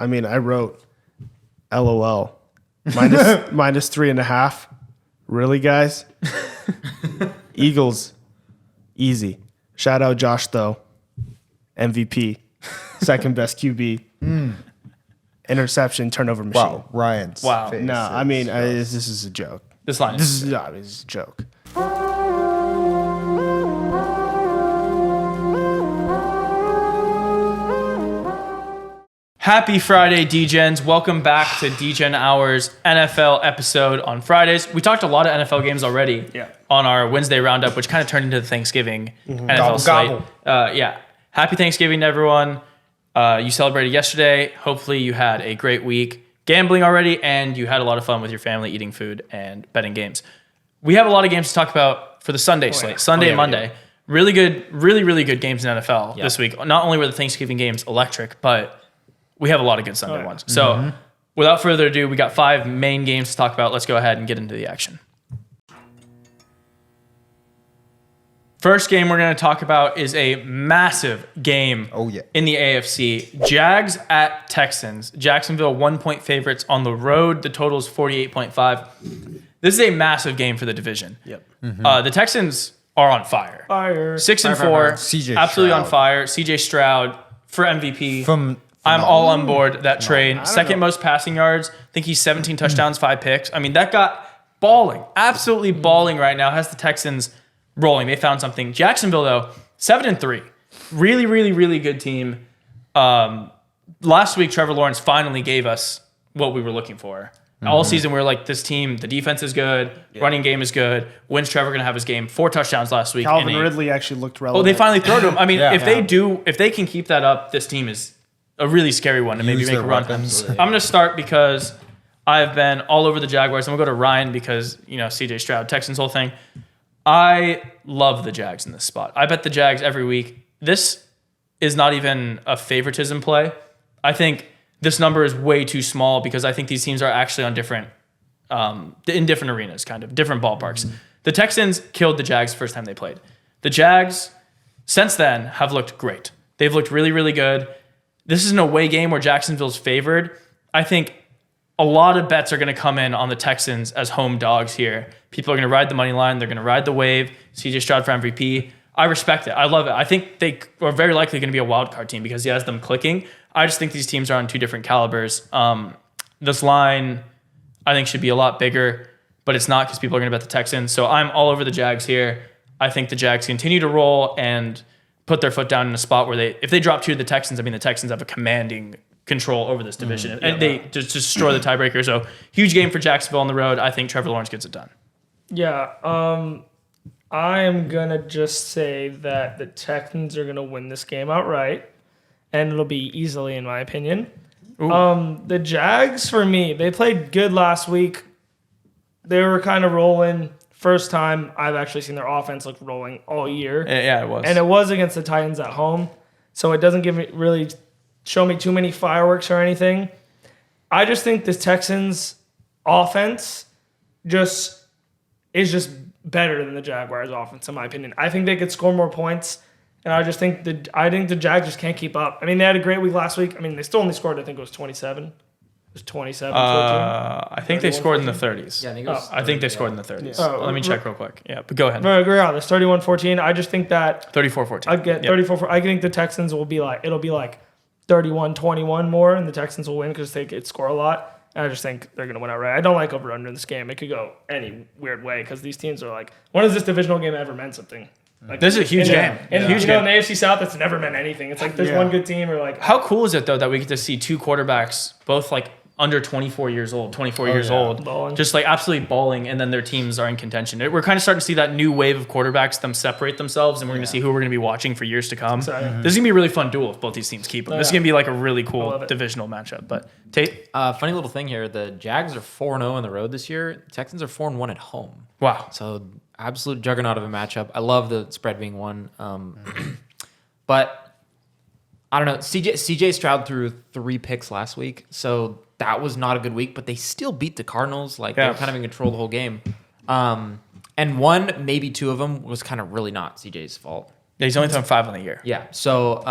I mean, I wrote LOL. minus 3.5. Really, guys? Eagles, easy. Shout out Josh, though. MVP. Second best QB. Interception, turnover machine. Wow, Ryan's face. No, I mean, this is a joke. This line This is a joke. Happy Friday, Degens. Welcome back to Degen Hours NFL episode on Fridays. We talked a lot of NFL games already on our Wednesday roundup, which kind of turned into the Thanksgiving NFL slate. Happy Thanksgiving to everyone. You celebrated yesterday. Hopefully you had a great week gambling already, and you had a lot of fun with your family eating food and betting games. We have a lot of games to talk about for the Sunday slate, Sunday and Monday. Really good, really good games in NFL this week. Not only were the Thanksgiving games electric, but we have a lot of good Sunday ones. So without further ado, we got 5 main games to talk about. Let's go ahead and get into the action. First game we're going to talk about is a massive game in the AFC. Jags at Texans. Jacksonville 1-point favorites on the road. The total is 48.5. This is a massive game for the division. The Texans are on fire. 6-4. CJ absolutely Stroud. on fire. CJ Stroud for MVP. I'm all on board that train. Second most passing yards. I think he's 17 touchdowns, 5 picks. I mean, that got balling. Absolutely balling right now. Has the Texans rolling. They found something. Jacksonville, though, 7-3. Really good team. Last week, Trevor Lawrence finally gave us what we were looking for. All season, we were like, this team, the defense is good. Running game is good. When's Trevor going to have his game? 4 touchdowns last week. Calvin Ridley actually looked relevant. Oh, they finally threw to him. I mean, if they can keep that up, this team is a really scary one to maybe make a run. I'm going to start because I've been all over the Jaguars. I'm going to go to Ryan because, CJ Stroud, Texans whole thing. I love the Jags in this spot. I bet the Jags every week. This is not even a favoritism play. I think this number is way too small because I think these teams are actually on different, in different arenas, kind of different ballparks. The Texans killed the Jags the first time they played. The Jags, since then, have looked great. They've looked really good. This is an away game where Jacksonville's favored. I think a lot of bets are going to come in on the Texans as home dogs here. People are going to ride the money line. They're going to ride the wave. CJ Stroud for MVP. I respect it. I love it. I think they are very likely going to be a wild card team because he has them clicking. I just think these teams are on 2 different calibers. This line, I think, should be a lot bigger, but it's not because people are going to bet the Texans. So I'm all over the Jags here. I think the Jags continue to roll and put their foot down in a spot where if they drop 2 to the Texans, I mean, the Texans have a commanding control over this division. And they just destroy the tiebreaker. So huge game for Jacksonville on the road. I think Trevor Lawrence gets it done. Yeah. I am going to just say that the Texans are going to win this game outright. And it'll be easily, in my opinion. The Jags, for me, they played good last week. They were kind of rolling. First time I've actually seen their offense look rolling all year. Yeah, it was. And it was against the Titans at home. So it doesn't show me too many fireworks or anything. I just think the Texans offense is just better than the Jaguars offense, in my opinion. I think they could score more points. And I think the Jags just can't keep up. I mean, they had a great week last week. I mean, they still only scored, I think it was 27. It was 27, 14. I think they scored in the 30s. Yeah, I think they scored in the 30s. Let me check real quick. Yeah, but go ahead. No, agree on this. 31-14. I just think that 34-14. I get 34. I think the Texans it'll be like 31-21 more, and the Texans will win because they could score a lot. And I just think they're going to win outright. I don't like over-under in this game. It could go any weird way because these teams are like, when has this divisional game ever meant something? Like, this is a huge game. And in the AFC South, that's never meant anything. It's like there's one good team or like. How cool is it though that we get to see 2 quarterbacks, both like under 24 years old, Balling. just like absolutely balling, and then their teams are in contention. We're kind of starting to see that new wave of quarterbacks, them separate themselves, and we're going to see who we're going to be watching for years to come. This is going to be a really fun duel if both these teams keep them. This is going to be like a really cool divisional matchup. But Tate? Funny little thing here. The Jags are 4-0 on the road this year. The Texans are 4-1 at home. Wow. So absolute juggernaut of a matchup. I love the spread being 1. But I don't know. CJ Stroud threw 3 picks last week. So that was not a good week, but they still beat the Cardinals. Like they were kind of in control the whole game. And 1, maybe 2 of them was kind of really not CJ's fault. Yeah, he's only thrown 5 on the year. Yeah. So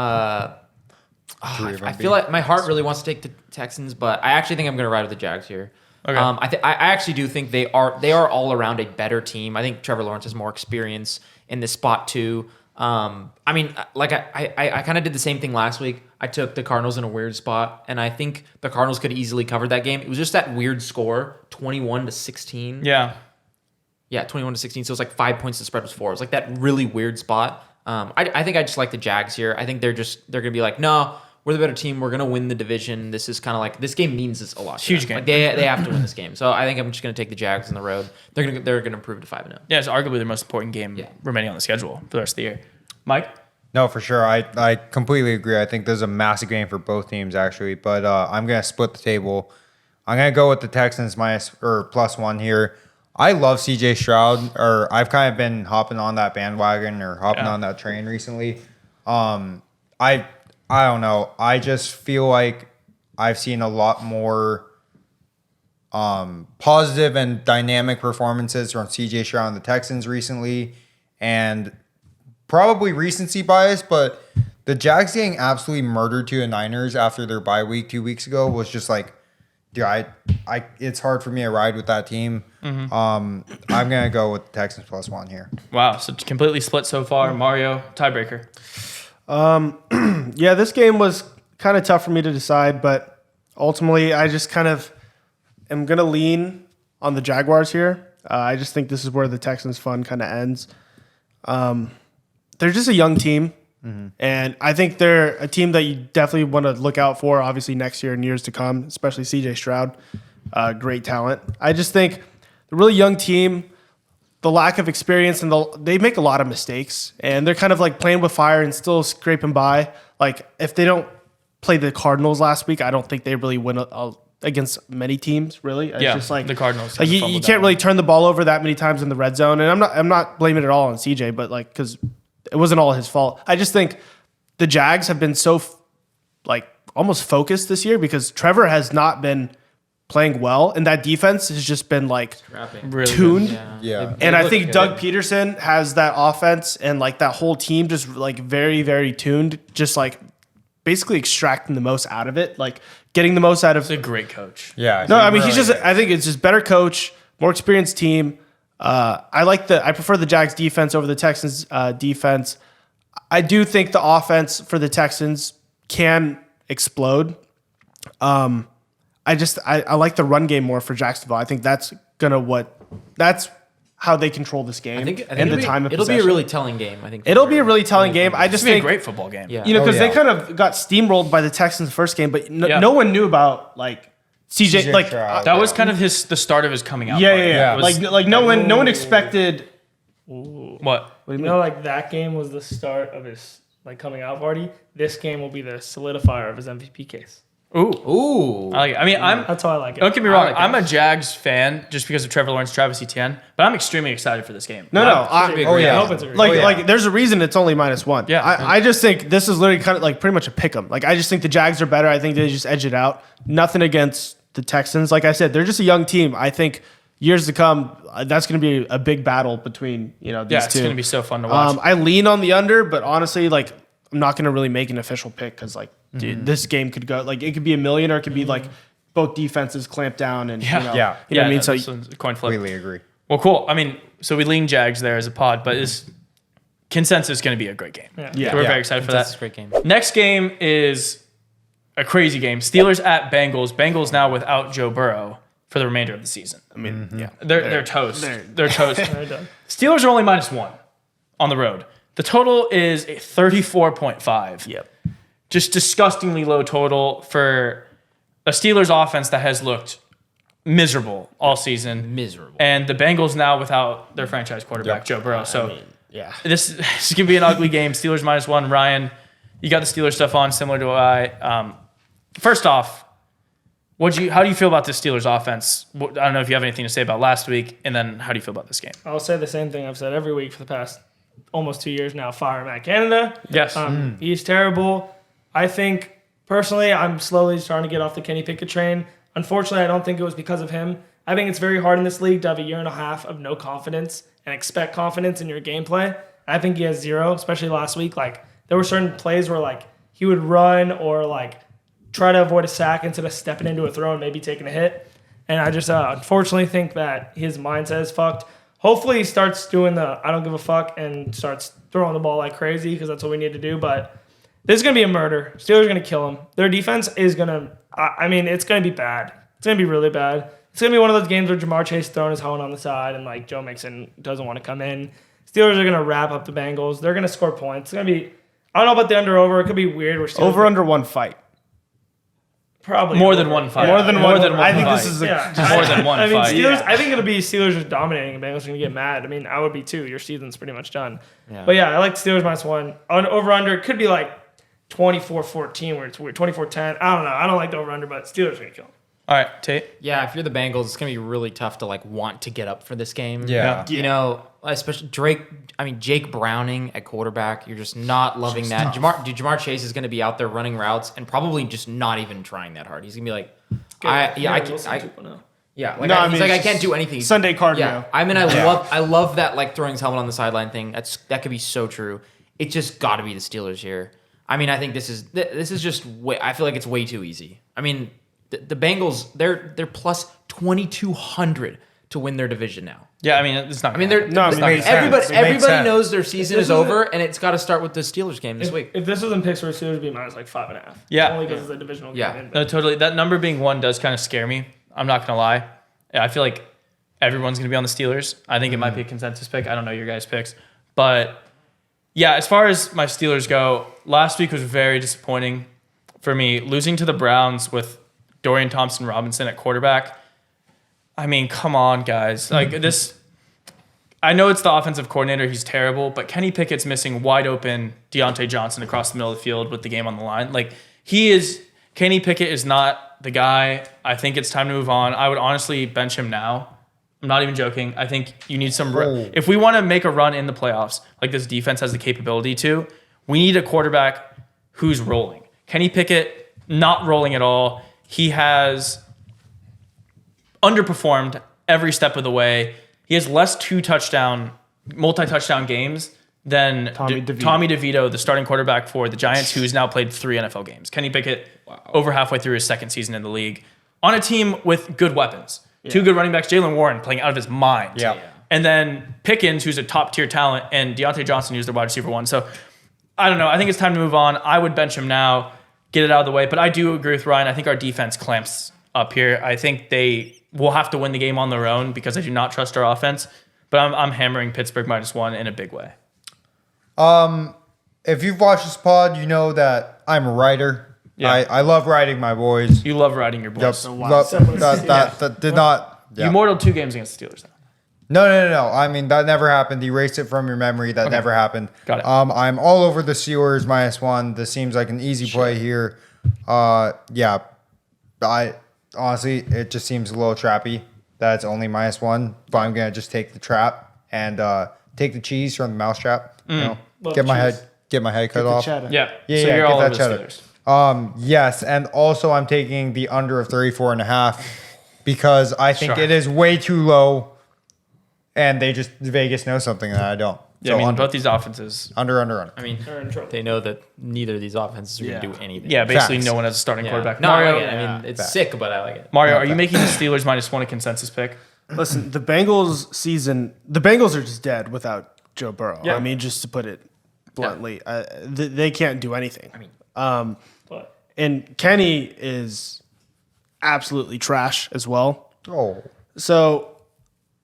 I feel like my heart really wants to take the Texans, but I actually think I'm going to ride with the Jags here. Okay. I actually do think they are all around a better team. I think Trevor Lawrence has more experience in this spot too. I mean, like I kind of did the same thing last week. I took the Cardinals in a weird spot, and I think the Cardinals could easily cover that game. It was just that weird score, 21-16. Yeah. Yeah, 21-16. So it was like 5 points. The spread was 4. It was like that really weird spot. I think I just like the Jags here. I think they're gonna be like, no, we're the better team. We're gonna win the division. This is kind of like this game means a lot. Huge game. Like they have to win this game. So I think I'm just gonna take the Jags on the road. They're gonna improve to 5-0. Yeah, it's arguably the most important game remaining on the schedule for the rest of the year. Mike? No, for sure. I completely agree. I think there's a massive game for both teams, actually. But I'm going to split the table. I'm going to go with the Texans +1 here. I love CJ Stroud, or I've kind of been hopping on that bandwagon or hopping on that train recently. I don't know. I just feel like I've seen a lot more positive and dynamic performances from CJ Stroud and the Texans recently. And probably recency bias, but the Jags getting absolutely murdered to the Niners after their bye week 2 weeks ago was just like, dude, it's hard for me to ride with that team. Mm-hmm. I'm gonna go with the Texans +1 here. Wow, so completely split so far. Mario, tiebreaker. Yeah, this game was kind of tough for me to decide, but ultimately I just kind of am going to lean on the Jaguars here. I just think this is where the Texans' fun kind of ends. They're just a young team, and I think they're a team that you definitely want to look out for, obviously, next year and years to come, especially CJ Stroud. Great talent. I just think the really young team, the lack of experience, and they make a lot of mistakes, and they're kind of like playing with fire and still scraping by. Like, if they don't play the Cardinals last week, I don't think they really win against many teams, really. It's just like the Cardinals. Like you can't really turn the ball over that many times in the red zone, and I'm not blaming it all on CJ, but like because it wasn't all his fault. I just think the Jags have been so like almost focused this year because Trevor has not been playing well, and that defense has just been like really tuned. Yeah. And I think Doug Peterson has that offense and like that whole team just like very, very tuned, just like basically extracting the most out of it, like getting the most out of. He's a great coach. Yeah. No, I mean he's just. I think it's just better coach, more experienced team. I prefer the Jags defense over the Texans defense. I do think the offense for the Texans can explode. I like the run game more for Jacksonville. I think that's how they control this game. I think and the time of it'll possession. be a really telling game. I think It'll be a really telling game. I just It's gonna be think a great football game. Yeah. because they kind of got steamrolled by the Texans first game, but no one knew about like CJ like Stroud. That was kind of the start of his coming out. yeah. It was- Like no one expected. what? You know, like that game was the start of his like coming out party. This game will be the solidifier of his MVP case. Ooh. I like it. I mean, That's how I like it. don't get me wrong. like it. I'm a Jags fan just because of Trevor Lawrence, Travis Etienne, but I'm extremely excited for this game. No. I hope it's a great Like there's a reason it's only -1. Yeah. I just think this is literally kind of like pretty much a pick 'em. Like I just think the Jags are better. I think they just edge it out. Nothing against the Texans. Like I said, they're just a young team. I think years to come, that's going to be a big battle between these two. Yeah, it's going to be so fun to watch. I lean on the under, but honestly, like I'm not going to really make an official pick because like dude, this game could go like it could be 1 million or it could be like both defenses clamp down and you know what I mean. So this one's a coin flip. Completely agree. Well, cool. I mean, so we lean Jags there as a pod, but is consensus going to be a great game. Yeah. So we're very excited for That's that. a great game. Next game is a crazy game. Steelers at Bengals. Bengals now without Joe Burrow for the remainder of the season. I mean, yeah, They're toast. They're toast. They're done. Steelers are only -1 on the road. The total is a 34.5. Yep. Just disgustingly low total for a Steelers offense that has looked miserable all season. Miserable. And the Bengals now without their franchise quarterback, Joe Burrow. So yeah. this is going to be an ugly game. Steelers -1. Ryan, you got the Steelers stuff on, similar to I. First off, how do you feel about this Steelers offense? I don't know if you have anything to say about last week, and then how do you feel about this game? I'll say the same thing I've said every week for the past almost 2 years now. Fire Matt Canada. Yes. He's terrible. I think, personally, I'm slowly starting to get off the Kenny Pickett train. Unfortunately, I don't think it was because of him. I think it's very hard in this league to have a year and a half of no confidence and expect confidence in your gameplay. I think he has zero, especially last week. Like, there were certain plays where, like, he would run or like try to avoid a sack instead of stepping into a throw and maybe taking a hit. And I just unfortunately think that his mindset is fucked. Hopefully he starts doing the I don't give a fuck and starts throwing the ball like crazy because that's what we need to do. But this is going to be a murder. Steelers are going to kill him. Their defense is going to, it's going to be bad. It's going to be really bad. It's going to be one of those games where Jamar Chase throwing his helmet on the side and like Joe Mixon doesn't want to come in. Steelers are going to wrap up the Bengals. They're going to score points. It's going to be, I don't know about the under-over. It could be weird. We're Steelers Over under one fight. Probably more than one fight. More than one. I think fight. this is more than one fight. Steelers, I think it'll be Steelers just dominating and Bengals are going to get mad. I mean, I would be too. Your season's pretty much done. Yeah. But yeah, I like Steelers -1. Over-under, it could be like 24-14 where it's weird. 24-10. I don't know. I don't like the over-under, but Steelers are going to kill them. All right, Tate. Yeah, if you're the Bengals, it's gonna be really tough to like want to get up for this game. Yeah. You know, especially Jake Browning at quarterback. You're just not loving that. Jamar Chase is gonna be out there running routes and probably just not even trying that hard. He's gonna be like, he's like, I can't do anything. Sunday cardio. Yeah, I love that like throwing his helmet on the sideline thing. That could be so true. It just got to be the Steelers here. I mean, I think this is just I feel like it's way too easy. I mean. The Bengals, they're plus 2,200 to win their division now. Yeah, I mean, it's not. Everybody knows their season is over, and it's got to start with the Steelers game this week. If this was in Pittsburgh, Steelers would be minus like 5.5. Yeah, only because it's a divisional game. Yeah, no, totally. That number being 1 does kind of scare me. I'm not gonna lie. I feel like everyone's gonna be on the Steelers. I think it might be a consensus pick. I don't know your guys' picks, but yeah, as far as my Steelers go, last week was very disappointing for me. Losing to the Browns with Dorian Thompson-Robinson at quarterback. I mean, come on, guys. Like this, I know it's the offensive coordinator. He's terrible, but Kenny Pickett's missing wide open Deontay Johnson across the middle of the field with the game on the line. Like Kenny Pickett is not the guy. I think it's time to move on. I would honestly bench him now. I'm not even joking. I think you need some. If we want to make a run in the playoffs, like this defense has the capability to, we need a quarterback who's rolling. Kenny Pickett not rolling at all. He has underperformed every step of the way. He has less multi-touchdown games than Tommy DeVito, the starting quarterback for the Giants, who's now played 3 NFL games. Kenny Pickett, over halfway through his second season in the league, on a team with good weapons. Yeah. 2 good running backs, Jalen Warren playing out of his mind. Yeah. And then Pickens, who's a top-tier talent, and Deontay Johnson, who's the wide receiver 1. So, I don't know. I think it's time to move on. I would bench him now. Get it out of the way. But I do agree with Ryan. I think our defense clamps up here. I think they will have to win the game on their own because I do not trust our offense. But I'm hammering Pittsburgh -1 in a big way. If you've watched this pod, you know that I'm a writer. Yeah. I love riding my boys. You love riding your boys. Yep. So that did not. Yeah. You mortaled 2 games against the Steelers. No. I mean, that never happened. Erase it from your memory. That never happened. Got it. I'm all over the Steelers -1. This seems like an easy play here. Yeah. I honestly, it just seems a little trappy. That's only -1. But I'm gonna just take the trap and take the cheese from the mousetrap. You know, get my head cut off. Yeah. So you're all get over that the cheddar. Steelers. Yes, and also I'm taking the under of 34.5 because I think it is way too low. And Vegas knows something that I don't. Yeah, so both these offenses. Under. I mean, they know that neither of these offenses are going to do anything. Yeah, basically no one has a starting quarterback. No, Mario, I mean, it's sick, but I like it. Mario, are you making the Steelers -1 a consensus pick? Listen, the Bengals are just dead without Joe Burrow. Yeah. I mean, just to put it bluntly, they can't do anything. I mean, and Kenny is absolutely trash as well. Oh. So,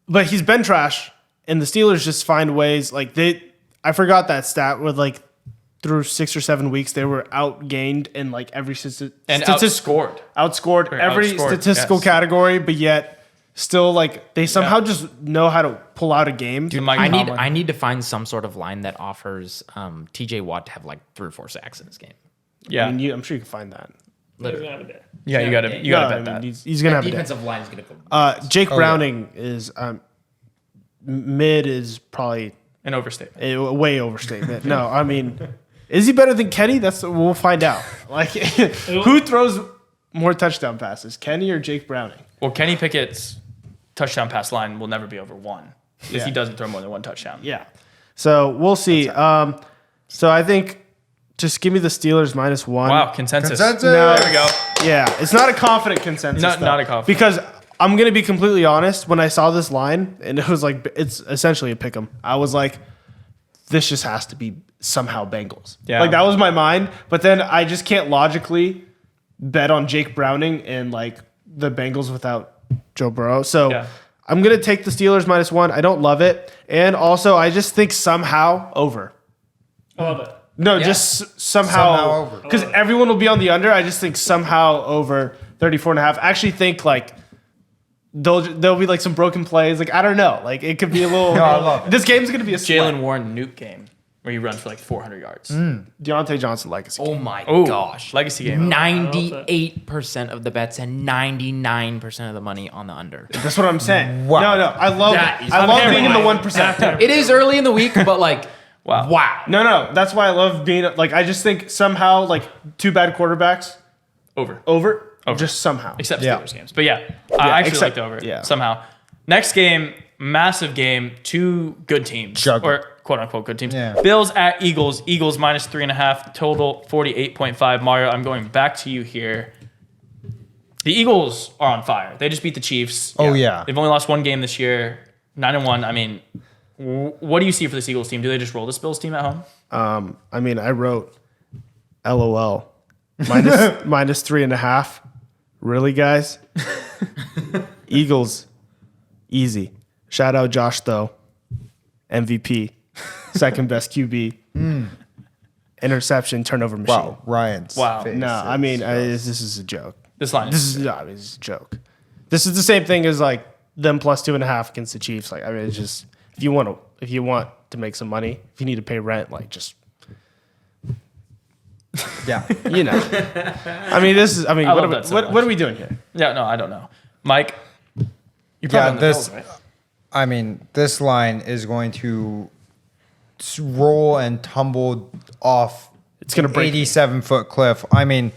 but he's been trash, and the Steelers just find ways. Like I forgot that stat with like through 6 or 7 weeks they were outgained in like every outscored every statistical category, but yet still like they somehow just know how to pull out a game. Dude, I need to find some sort of line that offers TJ Watt to have like 3 or 4 sacks in this game. Yeah, I mean, I'm sure you can find that. Literally have a day. Yeah, you got to bet that. He's gonna have a day. Defensive line is gonna go. Jake Browning is mid is probably an overstatement. A way overstatement. No, I mean, is he better than Kenny? We'll find out. Like, who throws more touchdown passes, Kenny or Jake Browning? Well, Kenny Pickett's touchdown pass line will never be over 1 if he doesn't throw more than 1 touchdown. Yeah. So we'll see. So I think just give me the Steelers -1. Wow, consensus. No, There we go. Yeah, it's not a confident consensus. Not a confident. Because I'm gonna be completely honest. When I saw this line and it was like it's essentially a pick'em, I was like, this just has to be somehow Bengals. Yeah. Like that was my mind. But then I just can't logically bet on Jake Browning and like the Bengals without Joe Burrow. So Yeah. I'm gonna take the Steelers -1. I don't love it, and also I just think somehow over. I love it. No, just somehow Somehow over. because everyone will be on the under. I just think somehow over 34.5. I actually think like there'll be like some broken plays. Like I don't know. Like it could be a little. No, I love it. This game's gonna be a Jalen Warren nuke game where he runs for like 400 yards. Deontay Johnson legacy. Oh my Oh, gosh. legacy game. 98% of the bets and 99% of the money on the under. That's what I'm saying. Wow. No, I love. That is I love hammer being in the line. 1%. It is early in the week, but like, Wow. wow. No. That's why I love being like. I just think somehow like 2 bad quarterbacks Over. over. Just somehow. Except Yeah. Steelers games. But yeah, I actually except- like the over yeah. somehow. Next game, massive game, 2 good teams. Juggle. Or quote unquote good teams. Yeah. Bills at Eagles. Eagles -3.5, total 48.5. Mario, I'm going back to you here. The Eagles are on fire. They just beat the Chiefs. Oh, yeah. They've only lost 1 game this year, 9-1. I mean, what do you see for this Eagles team? Do they just roll this Bills team at home? I mean, I wrote LOL -3.5. Really, guys? Eagles, easy. Shout out Josh though, MVP, second best QB, interception, turnover machine. Wow, Ryan's. Wow. face No, I is mean just- this is a joke. This line This is this is a joke. This is the same thing as like them +2.5 against the Chiefs. Like I mean, it's just if you want to make some money, if you need to pay rent, like just yeah. you know. I mean, this is. I mean, I what love are, that so we, much. what are we doing here? Yeah, no, I don't know. Mike, you're probably Yeah, on the this. Bills, right? I mean, this line is going to roll and tumble off. It's gonna break. 87-foot cliff. I mean,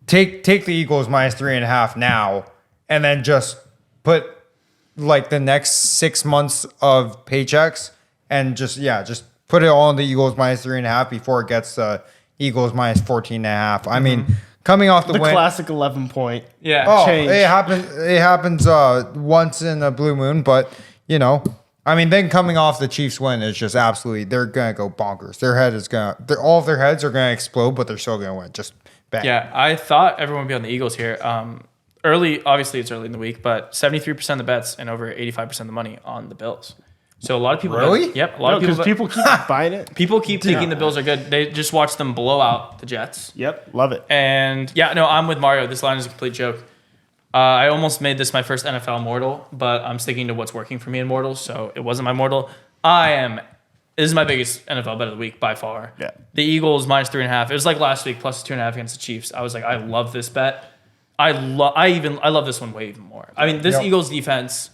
take the Eagles -3.5 now, and then just put like the next 6 months of paychecks, and just put it all in the Eagles -3.5 before it gets the Eagles -14.5. I mean, coming off the The win. classic 11-point. Yeah. Oh, change. it happens. It happens once in a blue moon, but you know, I mean, then coming off the Chiefs win is just absolutely. They're gonna go bonkers. Their head is gonna. All of their heads are gonna explode, but they're still gonna win. Just bang. Yeah, I thought everyone would be on the Eagles here. Early, obviously it's early in the week, but 73% of the bets and over 85% of the money on the Bills. So a lot of people. Really? Yep. A lot of Because people. people keep buying it. People keep thinking the Bills are good. They just watch them blow out the Jets. Yep, love it. And yeah, no, I'm with Mario. This line is a complete joke. I almost made this my first NFL mortal, but I'm sticking to what's working for me in mortals, so it wasn't my mortal. This is my biggest NFL bet of the week by far. Yeah. The Eagles -3.5. It was like last week +2.5 against the Chiefs. I was like, I love this bet. I love this one way even more. I mean, this Yep. Eagles defense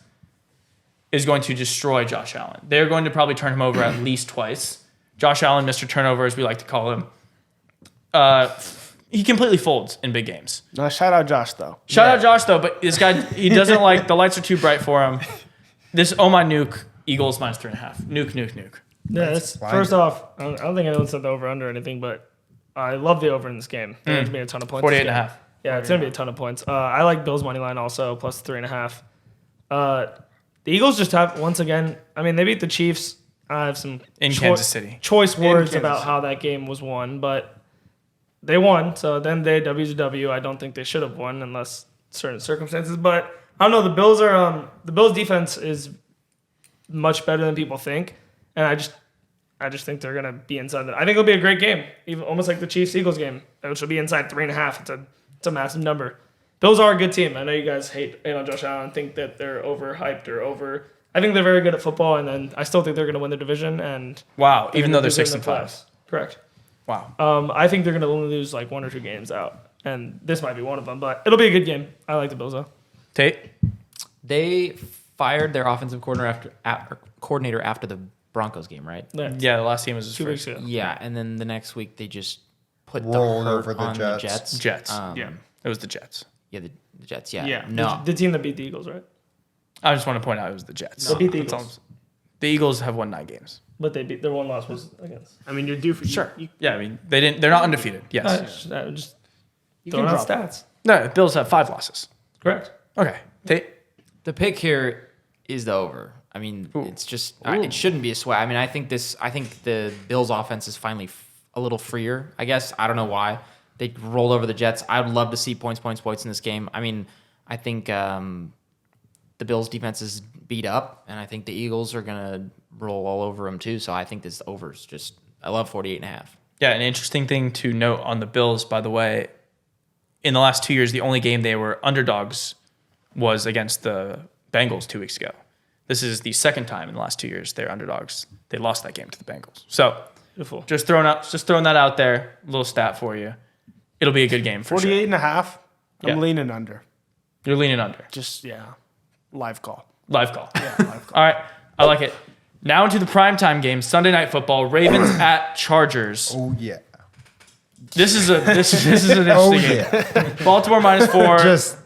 is going to destroy Josh Allen. They're going to probably turn him over at least twice. Josh Allen, Mr. Turnover, as we like to call him. He completely folds in big games. No, shout out Josh though. Shout out Josh though, but this guy, he doesn't like, the lights are too bright for him. This my nuke, Eagles -3.5. Nuke. Yeah, that's, fine. first off, I don't think anyone said the over under or anything, but I love the over in this game. There's going to be a ton of points. 48.5. Yeah, it's going to be a ton of points. I like Bills money line also +3.5. The Eagles just have once again. I mean, they beat the Chiefs. I have some In Kansas City. choice words Kansas. about how that game was won, but they won. So then W's a W. I don't think they should have won unless certain circumstances. But I don't know. The Bills are the Bills defense is much better than people think, and I just think they're gonna be inside. I think it'll be a great game, even almost like the Chiefs Eagles game, which will be inside 3.5. It's a massive number. Bills are a good team. I know you guys hate on Josh Allen, think that they're overhyped or over. I think they're very good at football, and then I still think they're going to win the division. And Wow, even though they're lose in 6 and the 5. playoffs. Correct. Wow. I think they're going to only lose like 1 or 2 games out, and this might be one of them. But it'll be a good game. I like the Bills though. Tate? They fired their offensive coordinator after the Broncos game, right? Yeah, the last game was his 2 weeks first. ago. Yeah, and then the next week they just put Rolled the hurt over the on Jets. the Jets. Jets. Yeah. It was the Jets. Yeah, the Jets. Yeah. Yeah. No. The team that beat the Eagles, right? I just want to point out it was the Jets. They beat the That's all Eagles. The Eagles have won 9 games. But they beat their one loss was against. I mean, you're due for Sure. Yeah, I mean, they're not undefeated. Yes. Just You throwing can out drop stats. No, the Bills have 5 losses. Correct. Okay. The pick here is the over. I mean, it's just it shouldn't be a sweat. I mean, I think the Bills' offense is finally a little freer. I guess I don't know why they rolled over the Jets. I would love to see points in this game. I mean, I think the Bills' defense is beat up, and I think the Eagles are gonna roll all over them too. So I think this over's just. I love 48.5. Yeah, an interesting thing to note on the Bills, by the way, in the last 2 years, the only game they were underdogs was against the Bengals 2 weeks ago. This is the second time in the last 2 years they're underdogs. They lost that game to the Bengals. So Beautiful. just throwing that out there, a little stat for you. It'll be a good game for 48 sure. and a half. I'm Yeah. leaning under. You're leaning under. Just, live call. Live call. Yeah, live call. All right, I like it. Now into the primetime game, Sunday Night Football, Ravens at Chargers. Oh yeah. This is an interesting Oh game. yeah. Baltimore -4. Just.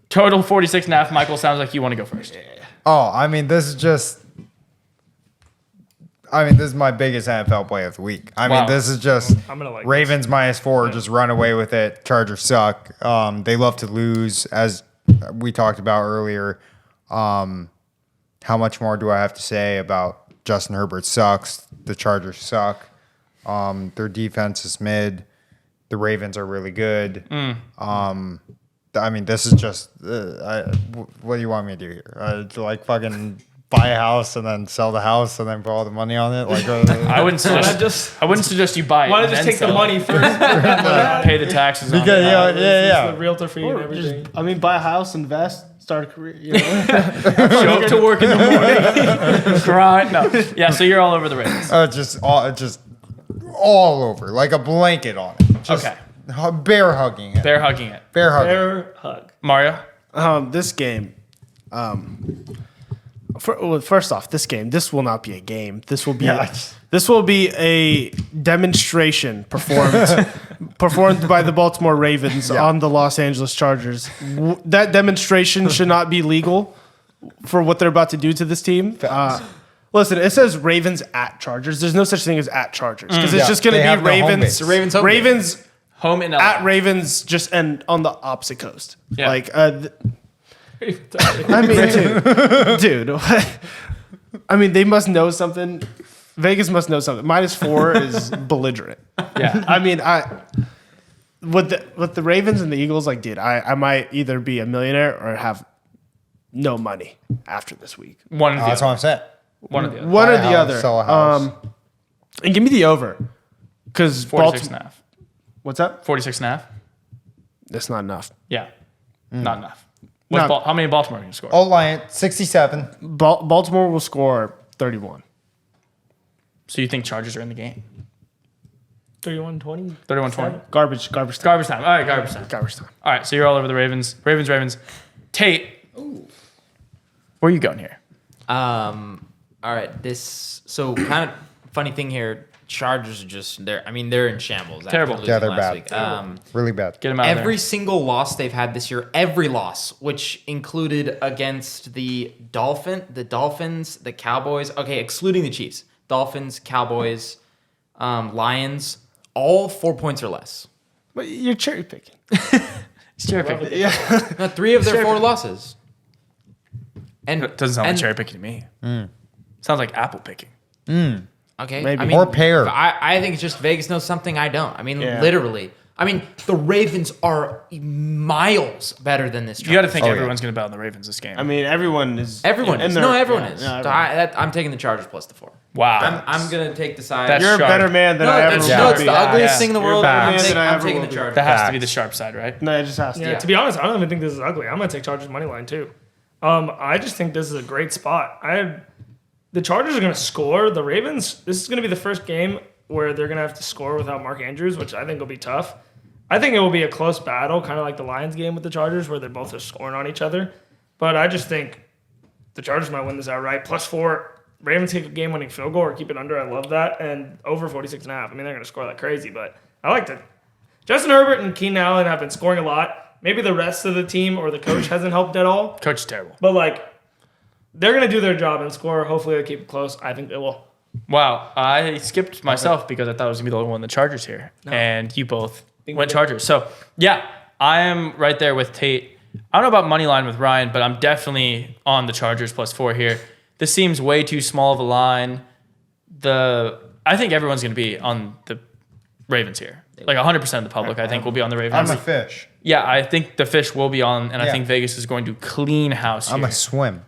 Total 46.5. Michael, sounds like you want to go first. Oh, I mean, this is my biggest NFL play of the week. I Wow. mean, this is just I'm gonna like Ravens -4, just run away with it. Chargers suck. They love to lose, as we talked about earlier. How much more do I have to say about Justin Herbert sucks? The Chargers suck. Their defense is mid. The Ravens are really good. I mean, this is just. What do you want me to do here? To like fucking buy a house and then sell the house and then put all the money on it? Like, I wouldn't suggest you buy it. Why not and just then take the sell money it. first? Pay the taxes on because it. yeah. The realtor fee and everything. Buy a house, invest, start a career. Show up to work in the morning. Grind. No. Yeah, so you're all over the Ravens. Just all over, like a blanket on it. Just Okay. Bear hugging it. They're hugging it. Bear hugging. Bear hug. Mario? This game. First off, this will not be a game. This will be a demonstration performed by the Baltimore Ravens on the Los Angeles Chargers. That demonstration should not be legal for what they're about to do to this team. Listen, it says Ravens at Chargers. There's no such thing as at Chargers because it's just going They to have be no home Ravens. base. The Ravens home Ravens Home in LA. at Ravens, just and on the opposite coast. Yeah. Like, I mean, dude. I mean, they must know something. Vegas must know something. -4 is belligerent. Yeah. I mean, with the Ravens and the Eagles, like, dude, I might either be a millionaire or have no money after this week. One of the That's what other. I'm saying. One of the other. One Buy or a the house, other. sell a house. And give me the over. Because 46.5. What's up? 46.5. That's not enough. Yeah. Not enough. Not- How many Baltimore are you going to score? O-line 67. Baltimore will score 31. So you think Chargers are in the game? 31-20. 31-20. Garbage time. Garbage time. All right, garbage time. Garbage time. All right, so you're all over the Ravens. Ravens. Tate, where are you going here? All right. So kind of funny thing here. Chargers are just they're in shambles. after Terrible. losing Yeah, they're last bad. week. Really bad. Get him out of Every there. single loss they've had this year, every loss, which included against the Dolphins, the Cowboys. Okay, excluding the Chiefs, Dolphins, Cowboys, Lions, all 4 points or less. But you're cherry picking. It's cherry picking. No, 3 of their 4 losses. And It doesn't sound like cherry picking to me. Sounds like apple picking. okay, Maybe. I mean, Or pear. I think it's just Vegas knows something I don't. I mean, Yeah. literally. I mean, the Ravens are miles better than this. You got to think Oh, yeah. everyone's going to bet on the Ravens this game. I mean, everyone is. Everyone is. they're- No, everyone is. yeah, So I'm taking the Chargers plus the 4. wow. I'm gonna take the side. That's You're a sharp. better man than no, I ever it's, will no, it's be. the ugliest Yeah. thing in the You're a world. better I'm, man taking, than I I'm ever taking will the be. Chargers. that has to be the sharp side, right? No, it just has to. Yeah, to be honest, I don't even think this is ugly. I'm going to take Chargers money line too. I just think this is a great spot. The Chargers are going to score. The Ravens, this is going to be the first game where they're going to have to score without Mark Andrews, which I think will be tough. I think it will be a close battle, kind of like the Lions game with the Chargers, where they're both just scoring on each other. But I just think the Chargers might win this outright. +4. Ravens kick a game-winning field goal or keep it under. I love that. And over 46.5. I mean, they're going to score like crazy, but I like it. Justin Herbert and Keenan Allen have been scoring a lot. Maybe the rest of the team or the coach hasn't helped at all. Coach is terrible. But, like, they're going to do their job and score. Hopefully they keep it close. I think they will. Wow, I skipped myself because I thought it was gonna be the only one the Chargers here, and you both went Chargers. So yeah, I am right there with Tate. I don't know about money line with Ryan, but I'm definitely on the Chargers +4 here. This seems way too small of a line. I think everyone's gonna be on the Ravens here. Like 100% of the public, I think, will be on the Ravens. I'm a fish. Yeah, I think the fish will be on, and I think Vegas is going to clean house here. I'm a swim.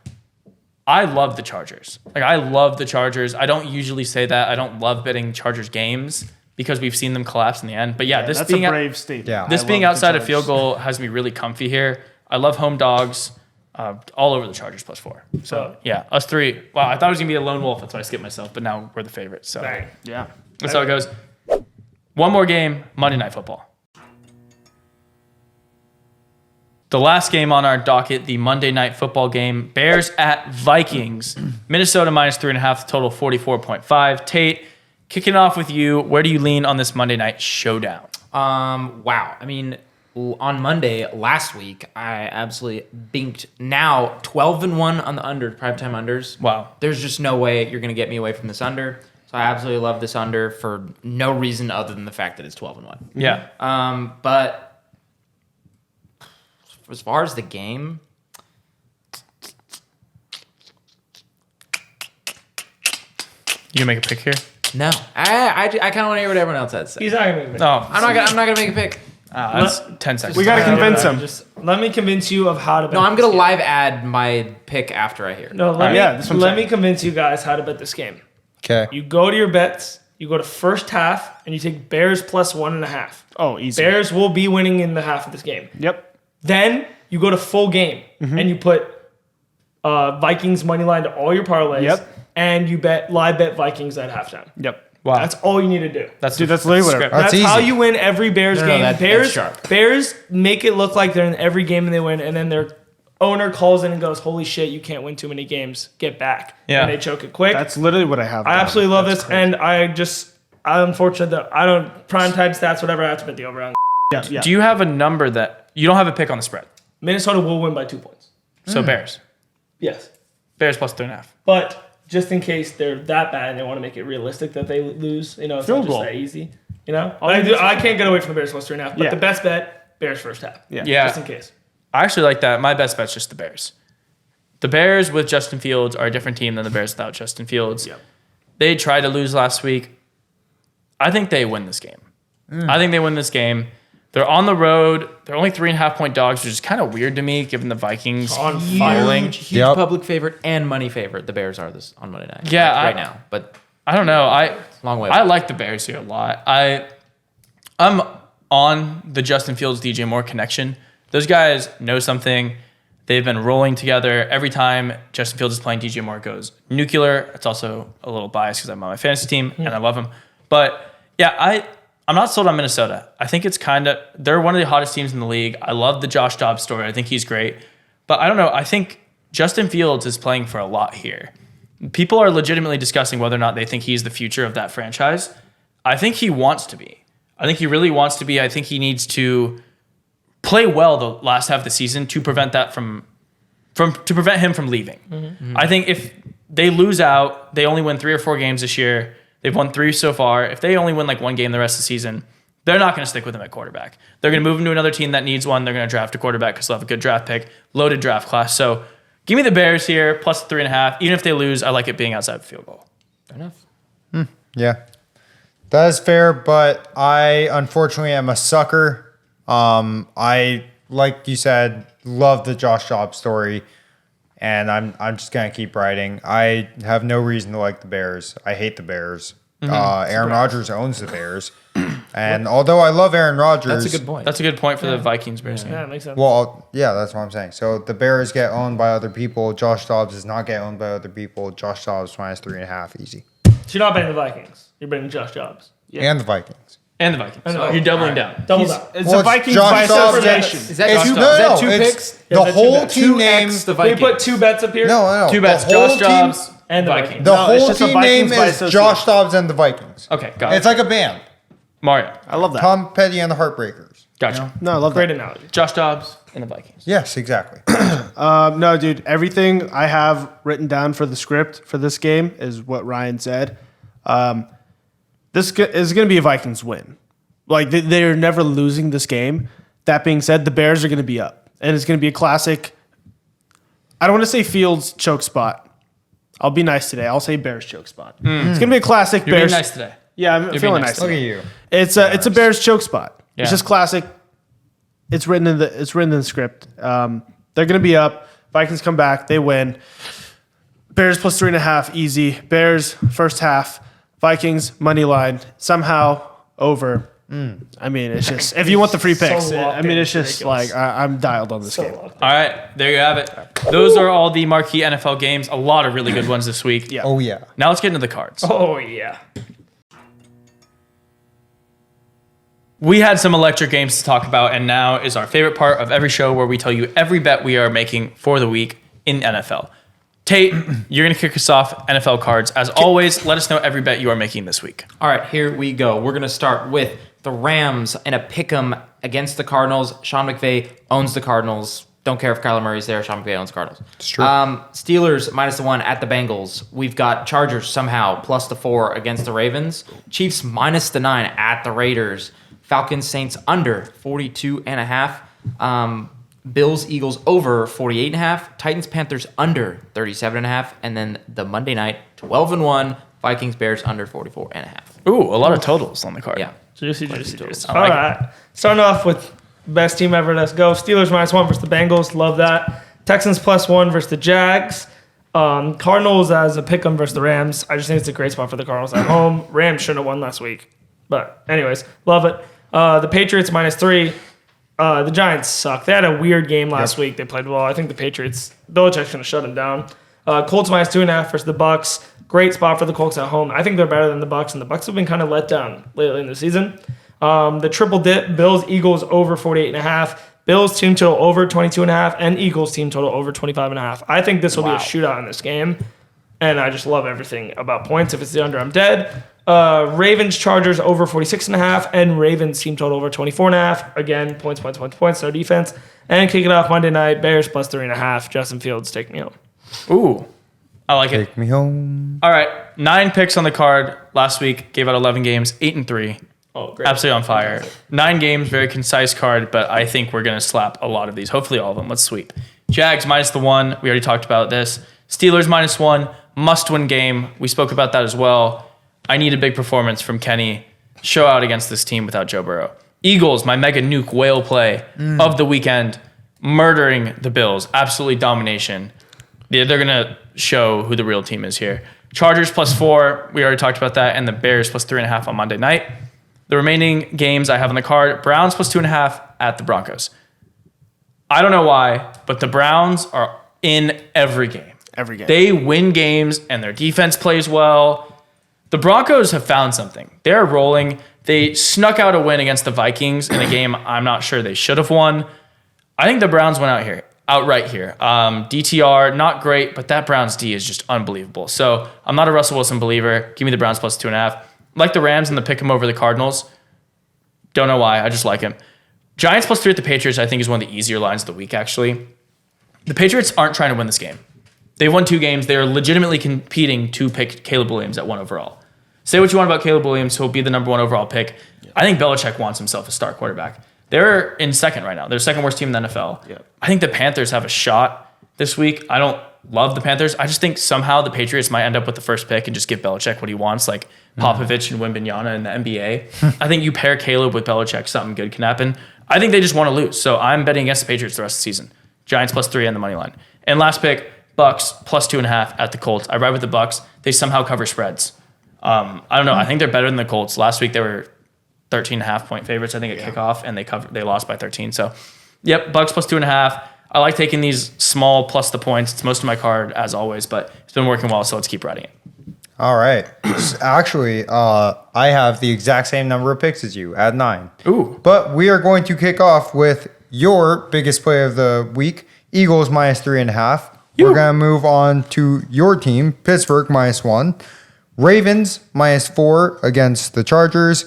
I love the Chargers. I love the Chargers. I don't usually say that. I don't love betting Chargers games because we've seen them collapse in the end. But this that's being a brave statement. Yeah. this being outside of field goal has me really comfy here. I love home dogs. All over the Chargers +4. So yeah, us three. Wow, I thought it was gonna be a lone wolf. That's why I skipped myself. But now we're the favorites. So Yeah. that's how it goes. One more game, Monday Night Football. The last game on our docket, the Monday Night Football game, Bears at Vikings. Minnesota -3.5, total 44.5. Tate, kicking off with you. Where do you lean on this Monday Night showdown? Wow. I mean, on Monday last week, I absolutely binked. Now 12-1 on the primetime unders. Wow. There's just no way you're going to get me away from this under. So I absolutely love this under for no reason other than the fact that it's 12-1. Yeah. But as far as the game, You gonna make a pick here? no. I kind of want to hear what everyone else has to say. He's not going to make it. Oh, I'm not gonna make a pick. that's 10 seconds. We got to convince him. Just let me convince you of how to bet No, I'm this gonna game. live add my pick after I hear. No, let that's what I'm let saying. me convince you guys how to bet this game. Okay. You go to your bets, you go to first half, and you take Bears +1.5. Oh, easy. Bears will be winning in the half of this game. Yep. Then you go to full game, and you put Vikings money line to all your parlays. Yep. And you live bet Vikings at halftime. Yep. Wow. That's all you need to do. Dude, that's literally what. script. That's That's how easy. you win every Bears No, game. that's Bears sharp. Bears make it look like they're in every game and they win, and then their owner calls in and goes, "Holy shit, you can't win too many games. Get back." Yeah. And they choke it quick. That's literally what I have. I down. absolutely love That's this, crazy. and I'm unfortunate that I don't prime time stats, whatever. I have to bet the over on. Yeah. Do you have a number that you don't have a pick on the spread? Minnesota will win by 2 points. So Bears. Yes, Bears +3.5. but just in case they're that bad and they want to make it realistic that they lose, it's Field not just goal. that easy. I can't get away from the Bears +3.5. But Yeah. the best bet, Bears first half. Yeah. Just in case. I actually like that. My best bet's just the Bears. The Bears with Justin Fields are a different team than the Bears without Justin Fields. Yep. They tried to lose last week. I think they win this game. I think they win this game. They're on the road. They're only 3.5-point dogs, which is kind of weird to me given the Vikings On following. Huge Yep. public favorite and money favorite. The Bears are this on Monday night. Yeah, right now, but I don't know. long way. I like the Bears here a lot. I'm on the Justin Fields DJ Moore connection. Those guys know something. They've been rolling together. Every time Justin Fields is playing, DJ Moore goes nuclear. It's also a little biased because I'm on my fantasy team and I love him. But yeah, I'm not sold on Minnesota. I think it's they're one of the hottest teams in the league. I love the Josh Dobbs story. I think he's great. But I don't know. I think Justin Fields is playing for a lot here. People are legitimately discussing whether or not they think he's the future of that franchise. I think he wants to be. I think he really wants to be. I think he needs to play well the last half of the season to prevent that to prevent him from leaving. Mm-hmm. I think if they lose out, they only win 3 or 4 games this year. They've won 3 so far. If they only win like 1 game the rest of the season, they're not going to stick with him at quarterback. They're going to move him to another team that needs one. They're going to draft a quarterback because they'll have a good draft pick, loaded draft class. So give me the Bears here, +3.5. Even if they lose, I like it being outside the field goal. fair enough. Yeah. That is fair, but I unfortunately am a sucker. I, like you said, love the Josh Dobbs story, and I'm just gonna keep writing. I have no reason to like the Bears. I hate the Bears. Aaron Rodgers owns the Bears, and although I love Aaron Rodgers, That's a good point. That's a good point for the Vikings Bears game. Yeah, that makes sense. well, yeah, that's what I'm saying. So the Bears get owned by other people. Josh Dobbs does not get owned by other people. Josh Dobbs -3.5, easy, So you're not betting the Vikings. You're betting Josh Jobs. and the Vikings. And the Vikings. And the Vikings. You're doubling down. Double down. It's Well, the Vikings Josh by Dobbs separation. Is that It's two, no, is that no, two it's picks? the that's two whole bets. team name. The Can we Vikings. put 2 bets up here? No. 2 bets. The whole Josh team- Dobbs And the Vikings. Vikings. The No, it's whole just the team name Vikings by is association. Josh Dobbs and the Vikings. Okay, got it. It's like a band. Mario. I love that. Tom Petty and the Heartbreakers. Gotcha. No, I love Great that. analogy. Josh Dobbs and the Vikings. Yes, exactly. No, dude, everything I have written down for the script for this game is what Ryan said. This is going to be a Vikings win. Like, they're never losing this game. That being said, the Bears are going to be up. And it's going to be a classic, I don't want to say Fields choke spot. I'll be nice today. I'll say Bears choke spot. It's going to be a classic You're Bears. being nice today. Yeah, I'm feeling nice Look at today. you. It's a Bears choke spot. Yeah. It's just classic. It's written in the script. They're going to be up. Vikings come back. They win. Bears plus 3.5, easy. Bears first half. Vikings money line somehow over. I mean, it's just if you want the free picks. I mean, it's just ridiculous. like I'm dialed on this game. All right, there you have it. Those are all the marquee NFL games. A lot of really good ones this week. Yeah. Oh, yeah. Now let's get into the cards. Oh, yeah. We had some electric games to talk about, and now is our favorite part of every show where we tell you every bet we are making for the week in NFL. Tate, you're going to kick us off NFL cards. As always, let us know every bet you are making this week. All right, here we go. We're going to start with the Rams in a pick'em against the Cardinals. Sean McVay owns the Cardinals. Don't care if Kyler Murray's there. Sean McVay owns the Cardinals. It's true. Steelers -1 at the Bengals. We've got Chargers somehow +4 against the Ravens. Chiefs -9 at the Raiders. Falcons Saints under 42.5. Bills Eagles over 48.5. Titans Panthers under 37.5. And then the Monday night 12-1 Vikings Bears under 44.5. Ooh, a lot of totals on the card. Yeah. Juicy, juicy, juicy. I All like it. right. Starting off with best team ever. Let's go. Steelers -1 versus the Bengals. Love that. Texans +1 versus the Jags. Cardinals as a pick'em versus the Rams. I just think it's a great spot for the Cardinals at home. Rams shouldn't have won last week. But anyways, love it. The Patriots -3. The Giants suck. They had a weird game last week. They played well. I think the Patriots, Belichick's going to shut them down. Colts -2.5 versus the Bucks. Great spot for the Colts at home. I think they're better than the Bucks, and the Bucks have been kind of let down lately in the season. The triple dip, Bills, Eagles over 48.5. Bills team total over 22.5, and Eagles team total over 25.5. I think this will be a shootout in this game, and I just love everything about points. If it's the under, I'm dead. Ravens, Chargers over 46.5, and Ravens team total over 24.5. Again, points, no defense. And kick it off Monday night, Bears +3.5. Justin Fields, take me home. Ooh, I like it. Take me home. All right, 9 picks on the card last week. Gave out 11 games, 8-3. Oh, great. Absolutely on fire. 9 games, very concise card, but I think we're going to slap a lot of these. Hopefully all of them. Let's sweep. Jags -1. We already talked about this. Steelers -1. Must-win game. We spoke about that as well. I need a big performance from Kenny. Show out against this team without Joe Burrow. Eagles, my mega nuke whale play of the weekend. Murdering the Bills. Absolutely domination. They're going to show who the real team is here. Chargers +4. We already talked about that. And the Bears +3.5 on Monday night. The remaining games I have on the card, Browns +2.5 at the Broncos. I don't know why, but the Browns are in every game. Every game. They win games and their defense plays well. The Broncos have found something. They're rolling. They snuck out a win against the Vikings in a game I'm not sure they should have won. I think the Browns went outright here. DTR, not great, but that Browns D is just unbelievable. So I'm not a Russell Wilson believer. Give me the Browns +2.5. Like the Rams and the pick 'em over the Cardinals. Don't know why. I just like him. Giants +3 at the Patriots, I think, is one of the easier lines of the week, actually. The Patriots aren't trying to win this game. They've won 2 games. They are legitimately competing to pick Caleb Williams at 1 overall. Say what you want about Caleb Williams. He'll be the number 1 overall pick. Yeah. I think Belichick wants himself a star quarterback. They're in second right now. They're the second worst team in the NFL. Yeah. I think the Panthers have a shot this week. I don't love the Panthers. I just think somehow the Patriots might end up with the first pick and just give Belichick what he wants, like Popovich and Wembanyama in the NBA. I think you pair Caleb with Belichick, something good can happen. I think they just want to lose. So I'm betting against the Patriots the rest of the season. Giants +3 on the money line. And last pick, Bucks +2.5 at the Colts. I ride with the Bucks. They somehow cover spreads. I don't know. I think they're better than the Colts. Last week they were 13.5 point favorites, I think, at kickoff, and they lost by 13. So, yep, Bucks +2.5. I like taking these small plus the points. It's most of my card, as always, but it's been working well, so let's keep riding it. All right. Actually, I have the exact same number of picks as you at 9. Ooh. But we are going to kick off with your biggest play of the week, Eagles -3.5. We're going to move on to your team, Pittsburgh -1. Ravens -4 against the Chargers.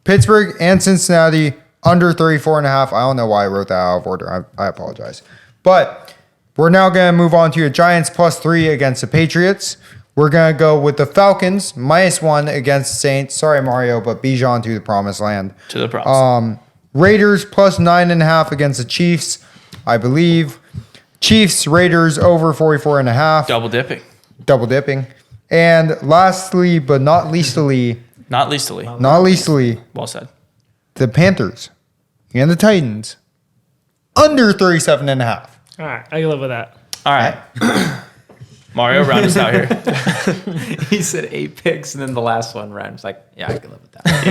Pittsburgh and Cincinnati under 34.5. I don't know why I wrote that out of order. I apologize. But we're now going to move on to your Giants +3 against the Patriots. We're going to go with the Falcons -1 against the Saints. Sorry, Mario, but Bijan to the promised land. To the promise. Raiders +9.5 against the Chiefs, I believe. Chiefs, Raiders over 44.5. Double dipping. And lastly, but not leastly. Not leastly. Well said. The Panthers and the Titans under 37.5. All right, I can live with that. All right. Mario, round us out here. He said 8 picks, and then the last one, Ryan was like, yeah, I can live with that.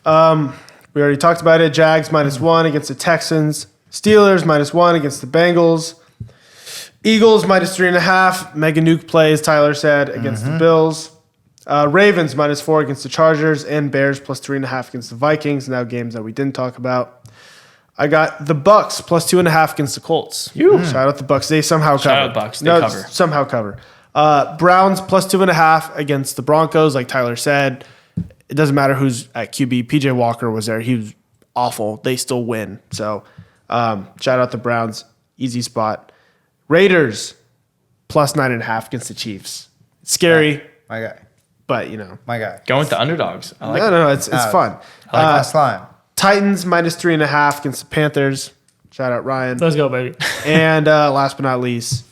Yeah. We already talked about it. Jags -1 against the Texans. Steelers -1 against the Bengals. Eagles -3.5. Mega nuke plays, Tyler said, against the Bills. Ravens -4 against the Chargers. And Bears +3.5 against the Vikings. Now games that we didn't talk about. I got the Bucks +2.5 against the Colts. Shout out the Bucks. They somehow cover. Shout out Bucks. They cover. Somehow cover. Browns +2.5 against the Broncos, like Tyler said. It doesn't matter who's at QB. PJ Walker was there. He was awful. They still win. So shout out the Browns. Easy spot. Raiders +9.5 against the Chiefs. It's scary, My guy. but you know. My guy. Going with the underdogs. I like No, it's fun. I like that slime. Titans -3.5 against the Panthers. Shout out Ryan. Let's go, baby. And last but not least,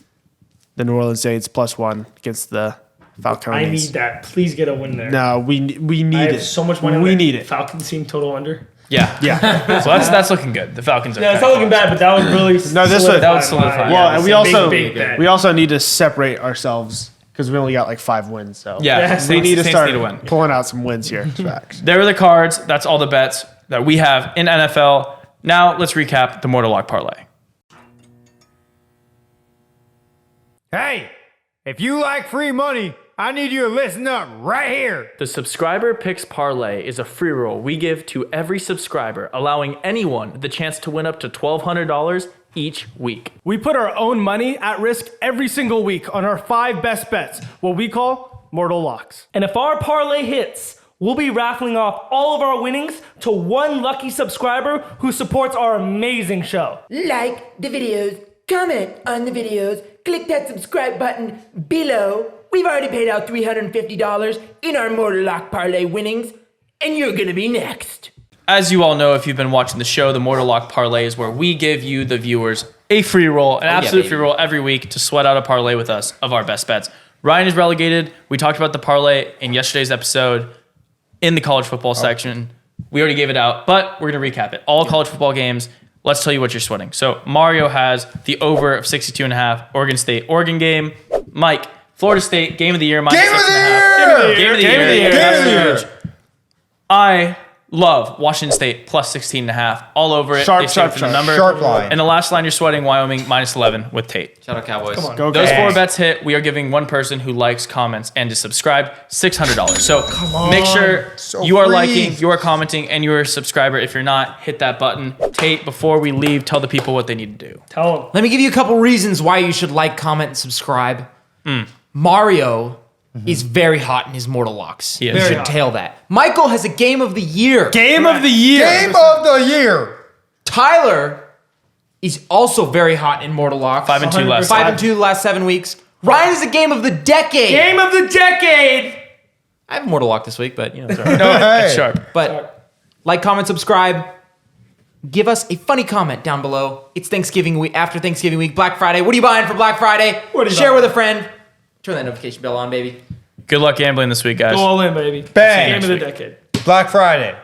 the New Orleans Saints +1 against the Falcons. I need that. Please get a win there. No, we need I it. have so much money. We need it. Falcons team total under. Yeah. So that's looking good. The Falcons are. Yeah, it's not looking bad, but that would really. No, this would- that would solidify. Well, and big we also need to separate ourselves because we only got like 5 wins. So Yeah. they need to Saints start need to win. pulling out some wins here. There are the cards. That's all the bets that we have in NFL. Now let's recap the Mortal Lock Parlay. Hey, if you like free money, I need you to listen up right here. The Subscriber Picks Parlay is a free roll we give to every subscriber, allowing anyone the chance to win up to $1,200 each week. We put our own money at risk every single week on our 5 best bets, what we call Mortal Locks. And if our parlay hits, we'll be raffling off all of our winnings to one lucky subscriber who supports our amazing show. Like the videos, comment on the videos, click that subscribe button below. We've already paid out $350 in our Mortal Lock Parlay winnings, and you're gonna be next. As you all know, if you've been watching the show, the Mortal Lock Parlay is where we give you, the viewers, a free roll, an absolute free roll every week to sweat out a parlay with us of our best bets. Ryan is relegated. We talked about the parlay in yesterday's episode in the college football section. We already gave it out, but we're going to recap it. All college football games. Let's tell you what you're sweating. So Mario has the over of 62.5, Oregon State, Oregon game. Mike, Florida State, game of the year, -6.5. Game of the year. That's huge. I love Washington State +16.5. All over it. They stand for the number. Sharp line. And the last line you're sweating, Wyoming -11 with Tate. Shout out Cowboys. Come on. Go Those Cats. 4 bets hit. We are giving one person who likes, comments, and is subscribed $600. So make sure you are free. liking, you are commenting, and you're a subscriber. If you're not, hit that button. Tate, before we leave, tell the people what they need to do. Tell them. Let me give you a couple reasons why you should like, comment, and subscribe. Mario is very hot in his Mortal Locks. He is. You Very should hot. tail that. Michael has a game of the year. Game of the year. Game of the year. Tyler is also very hot in Mortal Locks. 5-2 last 5-2 the last 7 weeks. Ryan is a game of the decade. Game of the decade. I have a Mortal Lock this week, but you know, it's all right. Hey. It's sharp. But like, comment, subscribe. Give us a funny comment down below. It's Thanksgiving week, after Thanksgiving week, Black Friday. What are you buying for Black Friday? What are you Share buying? with a friend. Turn that notification bell on, baby. Good luck gambling this week, guys. Go all in, baby. Bang. Game of the decade. Black Friday.